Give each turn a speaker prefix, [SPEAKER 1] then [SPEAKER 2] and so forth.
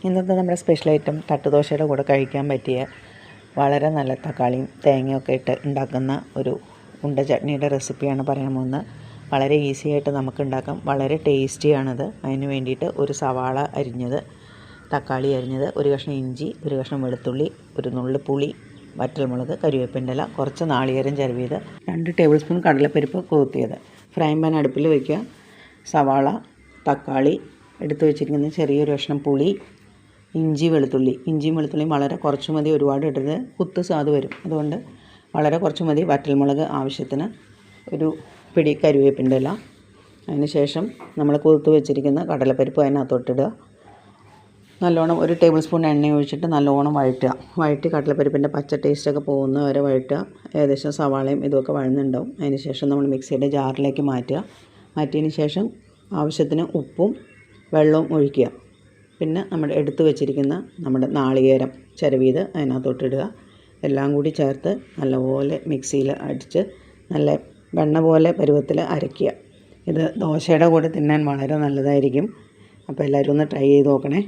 [SPEAKER 1] ഇന്നത്തെ നമ്മുടെ special item തട്ടുദോശയുടെ കൂടെ കഴിക്കാൻ പറ്റിയ വളരെ നല്ല തക്കാളിയും തേങ്ങയൊക്കെ ഇട്ട് ഉണ്ടാക്കുന്ന ഒരു ഉണ്ട ചട്നിയുടെ റെസിപ്പിയാണ് പറയാൻ പോകുന്നത്. വളരെ ഈസി ആയിട്ട് നമുക്ക് ഉണ്ടാക്കാം. വളരെ ടേസ്റ്റിയാണത്. അതിന് വേണ്ടിയിട്ട് ഒരു സവാള അരിഞ്ഞത്, തക്കാളി അരിഞ്ഞത്, ഒരു കഷ്ണം ഇഞ്ചി, ഒരു കഷ്ണം വെളുത്തുള്ളി, ഒരു നുള്ളി പുളി, വറ്റൽമുളക്, കരിവേപ്പിൻ്റെ ഇല, കുറച്ച് നാളികേരം ചിരവിയത്, 2 ടേബിൾ സ്പൂൺ കടലപ്പരിപ്പ് കുതിർത്തിയത്. ഫ്രൈ പാൻ അടുപ്പിൽ വയ്ക്കുക. സവാള, തക്കാളി, എടുത്തു വെച്ചിരിക്കുന്ന ചെറിയൊരു കഷ്ണം പുളി, ഇഞ്ചിയും വെളുത്തുള്ളിയും വളരെ കുറച്ച് മതി. ഒരുപാട് ഇടരുത്, കുത്ത് സ്വാദ് വരും. അതുകൊണ്ട് വളരെ കുറച്ച് മതി. വറ്റൽമുളക് ആവശ്യത്തിന്, ഒരു പിടി കരിവേപ്പിൻ്റെ ഇല. അതിന് ശേഷം നമ്മൾ കുതിർത്ത് വെച്ചിരിക്കുന്ന കടലപ്പരിപ്പ് അതിനകത്തോട്ടിടുക. നല്ലോണം 1 ടേബിൾ സ്പൂൺ എണ്ണ ഒഴിച്ചിട്ട് നല്ലോണം വഴറ്റി കടലപ്പരിപ്പിൻ്റെ പച്ച ടേസ്റ്റൊക്കെ പോകുന്ന വരെ വഴറ്റുക. ഏകദേശം സവാളയും ഇതൊക്കെ വഴന്നുണ്ടാവും. അതിന് ശേഷം നമ്മൾ മിക്സിയുടെ ജാറിലേക്ക് മാറ്റിയതിന് ശേഷം ആവശ്യത്തിന് ഉപ്പും വെള്ളവും ഒഴിക്കുക. പിന്നെ നമ്മൾ എടുത്തു വെച്ചിരിക്കുന്ന നമ്മുടെ നാളികേരം ചിരവിയത് അതിനകത്തോട്ടിടുക. എല്ലാം കൂടി ചേർത്ത് നല്ലപോലെ മിക്സിയിൽ അടിച്ച് നല്ല വെണ്ണ പോലെ പരുവത്തിൽ അരയ്ക്കുക. ഇത് ദോശയുടെ കൂടെ തിന്നാൻ വളരെ നല്ലതായിരിക്കും. അപ്പോൾ എല്ലാവരും ഒന്ന് ട്രൈ ചെയ്ത് നോക്കണേ.